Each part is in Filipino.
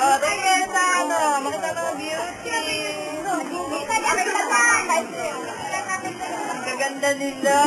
Oh, tingin sa ano, makita mo beauty. Ang gaganda nila.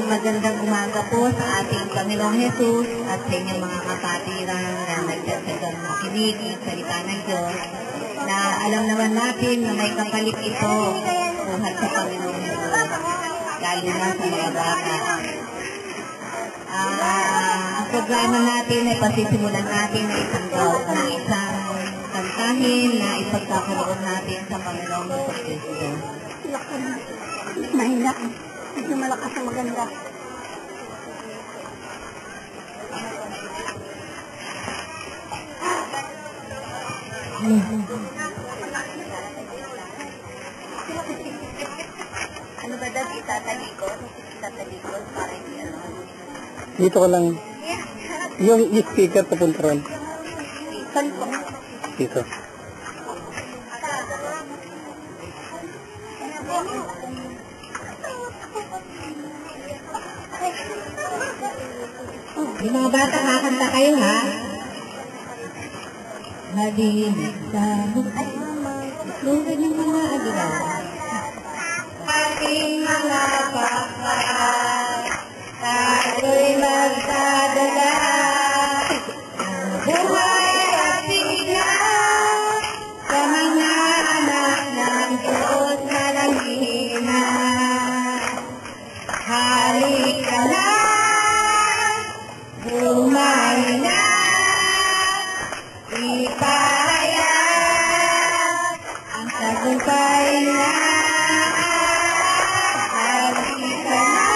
Magandang umaga po sa ating Panginoong Jesus at sa inyong mga kapatiran na nagdagdagang makinig ng salita ng Diyos na alam naman natin na may kapalit ito buhat sa Panginoong Jesus, lalo na sa mga bata. Ang programa natin ay pasisimulan natin na isang kantahin na ipagkakaroon natin sa Panginoong Jesus. Mahina. Medyo malakas ang maganda. Ano ba daw itatalikod? Itatalikod para hindi ano? Dito ko lang. Yung speaker papunta ron. Saan po? Dito. Yung mga bata, kakanta kayo ha? Malinis sa mukha, lugad ng mga agilaw. Ating mga pakpaan, tayo'y magdadala. Ang buhay at bigyan sa mga anak ng Diyos na langhina. Halika na! Bumahay na, ipahayag ang tagumpay na. Halika na,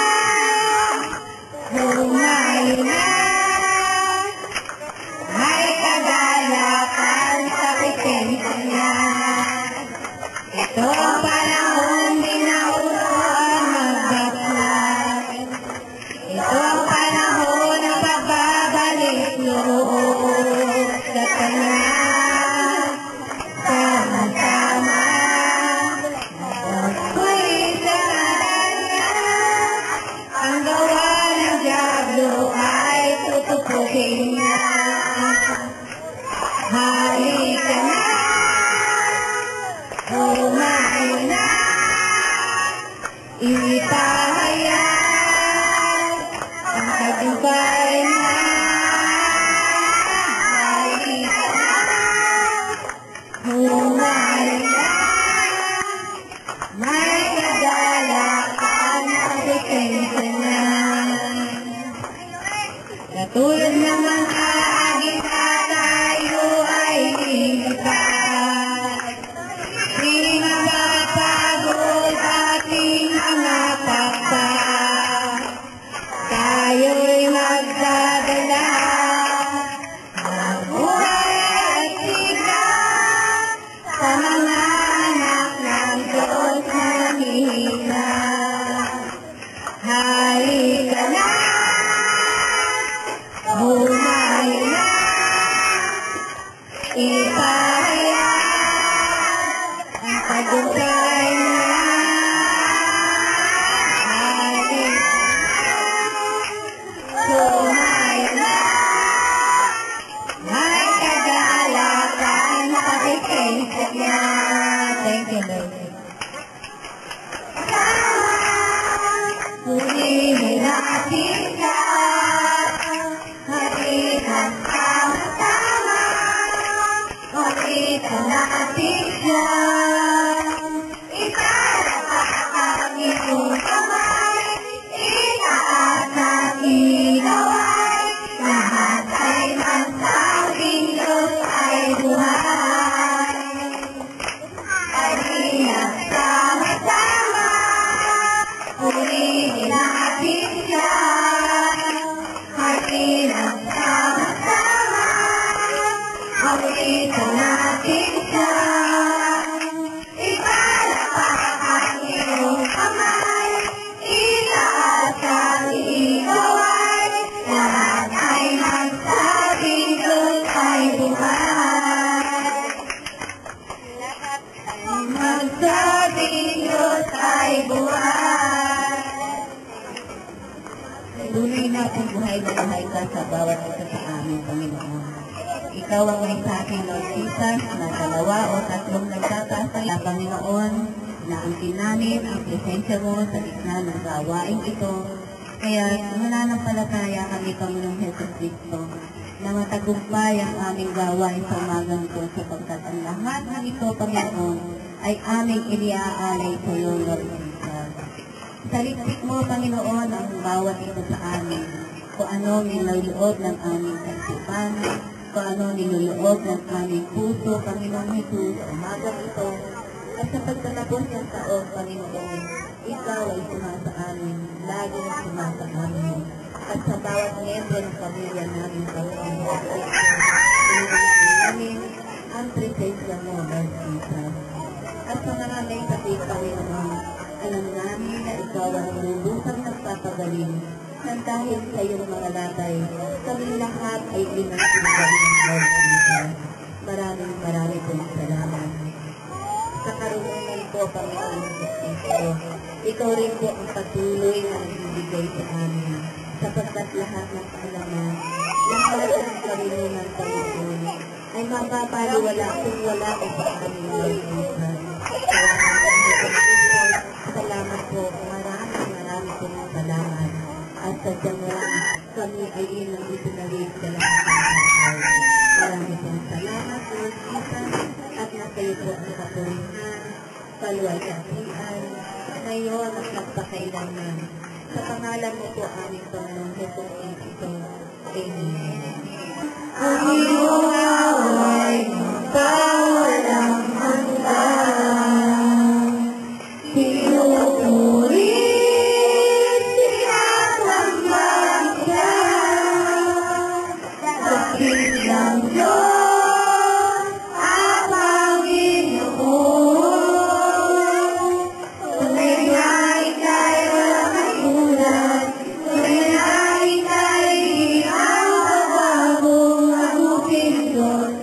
Purihin natin siya, hatihan sama-sama. Purihin natin siya, ipalakpak ang iyong kamay, itaas ang ilaway, lahat ay magsabing Diyos ay buhay. Hatihan sama-sama, purihin natin siya, hatihan sama-sama, purihin natin siya, ipalakpak ang iyong kamay, itaas ang ilaway, lahat ay magsabing Diyos ay buhay. Lahat ay magsabing Diyos ay buhay. Tunay natin buhay na buhay ka sa bawat isa sa amin, Panginoon. Ikaw ang may sa akin, Lord Jesus, na dalawa o tatlong nagkakasala, Panginoon, na ang tinanin, ang presensya mo sa gitna ng gawain ito. Kaya mananampalataya kami, Panginoong Jesus Cristo, na matagumpay ang aming gawain sa umagang ito, sapagkat ang lahat ng ito, Panginoon, ay aming iniaalay sa iyo, Lord Jesus. Salitik mo, Panginoon, ang bawat ito sa amin, kung ano niluloob ng aming kaisipan, kung ano niluloob ng aming puso, Panginoong Jesus, sa umagang ito. At sa pagtatapos ng taon, Panginoon, ikaw ay sumasa amin, laging sumasa amin. At sa bawat miyembro ng pamilya namin, Panginoon, namin ang presensya mo, Lord Jesus. At sa mga may sakit, Panginoon, alam namin na ikaw ang lubusang nagpapagaling, na dahil sa iyong mga labay, kami lahat ay pinagpagaling, Lord Jesus. Maraming pong salamat. Sa karunungan po, Panginoon Kristo, ikaw rin po ang patuloy na nagbibigay sa amin, sapagkat lahat ng kaalaman, lahat ng karunungan, Panginoon, ay mapapaliwala kung wala ka sa amin, Lord Jesus. Salamat po, maraming pong salamat. At sadyang kami ay ilang itinawid sa lahat ng mga. Maraming pong salamat, Lord Jesus, at nakayo po ang kapurihan, paluwalhatian, ngayon at magpakailanman. Sa pangalan mo po aming Panginoong Jesus Cristo. Amen. Ang iyong away, pawalang hanggan, pinupuri, sinasambang ka, sakit ng Diyos, ang Panginoon. Tunay na ika'y walang katulad, tunay na ika'y di ang babago, ang aking Diyos,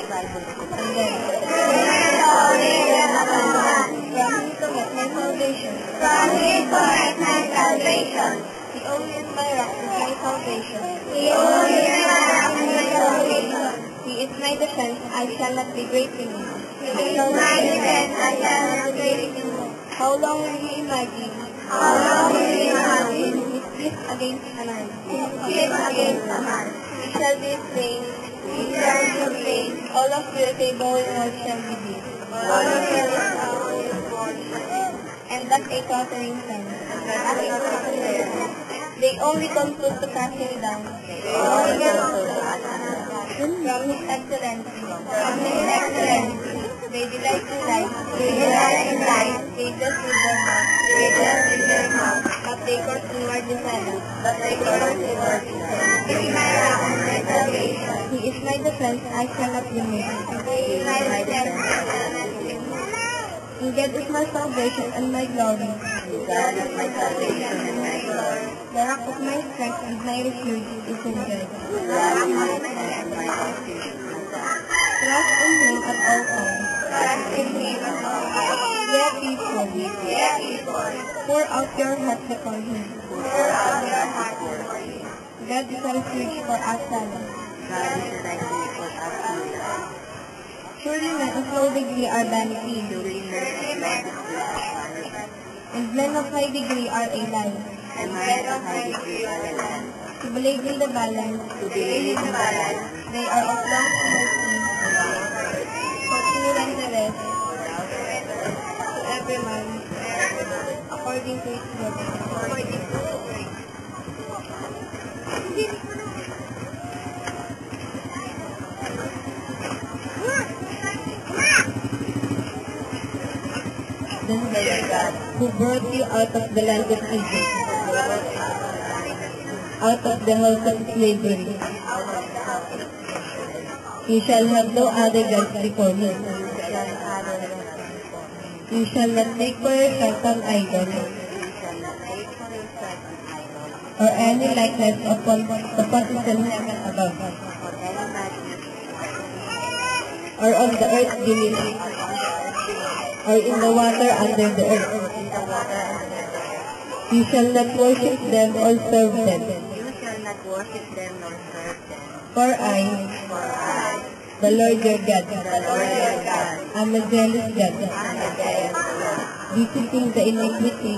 And then, from him to make my salvation. He only is my rock and my salvation. He is my defense, I shall not be greatly moved. How long will you imagine? Mischief against a man. He shall be slain. All of your table will shall be dead. And that a tottering sun. They only conclude to cast him down. From his excellency. They delight in life. They just with their mouth. But they course inward desire. He is my defense, I cannot be moved. And God is my salvation and my glory. The rock of my strength and my refuge is in God. Trust in Him at all times. People, pour out your heart before Him. God is a refuge for us sinners. Surely men of low degree are vanity, and men of high degree are a lie. To believe in the balance, they are of long mercy, for true and the rest, to every man, according to his work. Then the God, who brought you out of the land of Egypt, out of the house of slavery. You shall have no other gods before me. You shall not make for yourself an idol, or any likeness upon what is in heaven above, or on the earth beneath, or in the water under the earth. You shall not worship them or serve them. For I, the Lord your God, am a jealous God, visiting the iniquity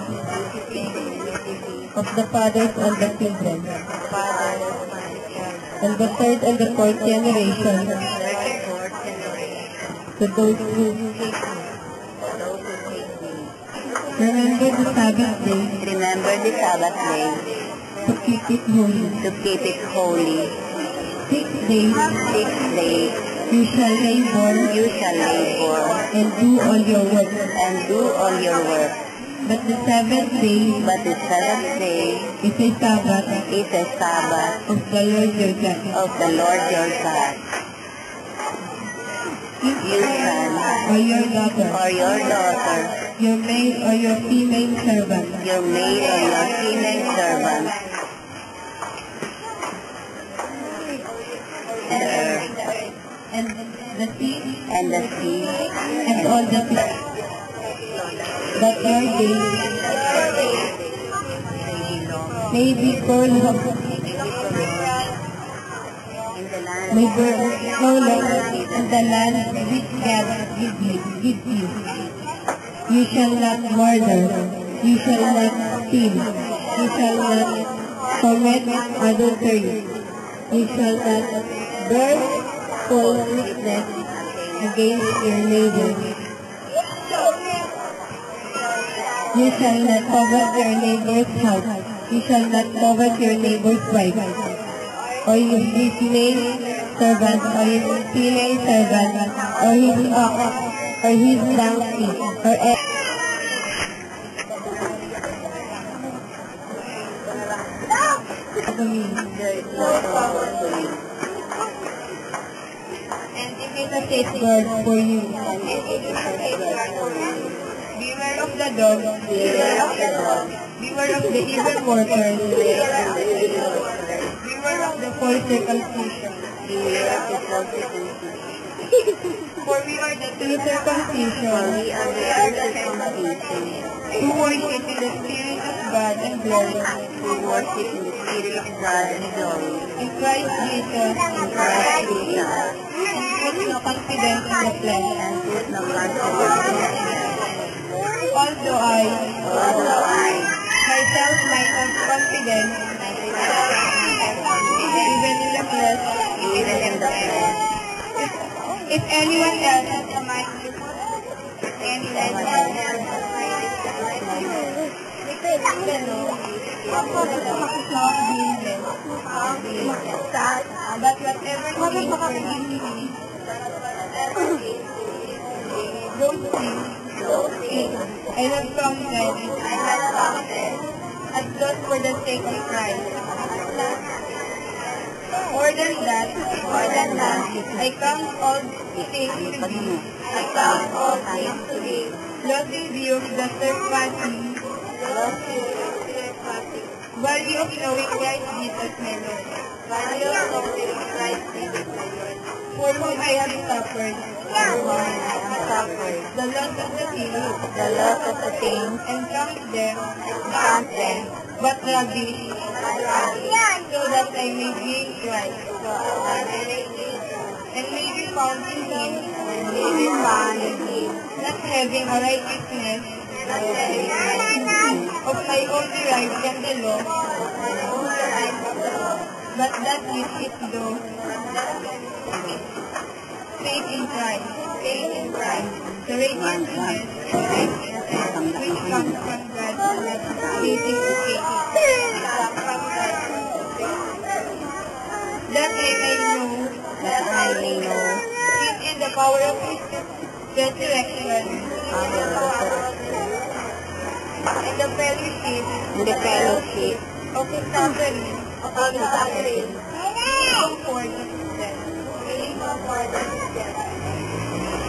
of the fathers and the children, and the third and the fourth generation, to those who hate me. Remember the Sabbath day, to keep it holy. 6 days, you shall labor, and do all your work. But the seventh day is a Sabbath of the Lord your God. Your son or your daughter, your maid or your female servant, and the sea, and all the fish, that your days may be full of in the land which God gives you. You shall not murder, you shall not steal, you shall not commit adultery, you shall not bear false witness against your neighbor. You shall not covet your neighbor's house, you shall not covet your neighbor's wife, or his male servant, or his female servant, or his ox, or his donkey, or and it is a safeguard for you. Beware of the dog, beware of the evil workers, beware of the false circumcision, For we are the true circumcision. Who worship in the Spirit of God and glory. In Christ Jesus. And put no confidence in the flesh. Although I myself might have confidence, even in the flesh, if anyone else has a mind, but whatever those things I have counted as loss for the sake of Christ. More than that, I count all things to be lost in view of the surpassing value of knowing Christ Jesus my Lord. For whom I have suffered the loss of the things, and count them but rubbish, so that I may gain Christ, and may be found in Him, not having a righteousness of my own derived from the law, but that which is through faith in Christ, the righteousness which comes from God, leading to faith, that I may know Him in the power of His resurrection, and the fellowship of His suffering, comfort of His death,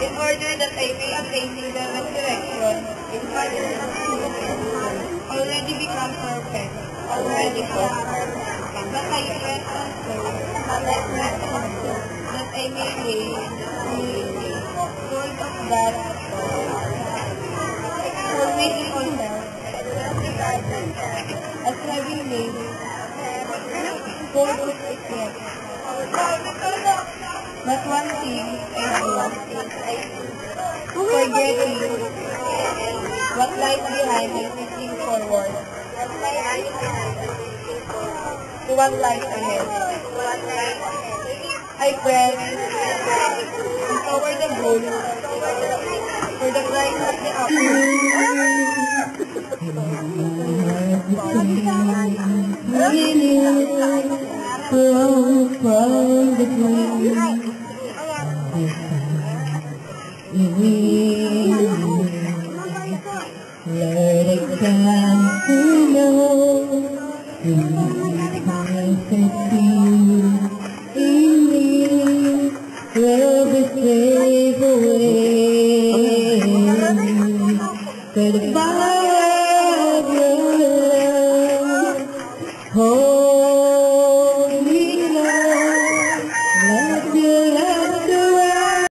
in order that I may attain to the resurrection, already become perfect, but I press also, that I may wait hold of God, for making myself as having made hold of His death. But one thing I do, forgetting what lies behind and pushing forward to what lies ahead. I press toward the goal for the prize of the Let it come to know in me will be safe away. Goodbye.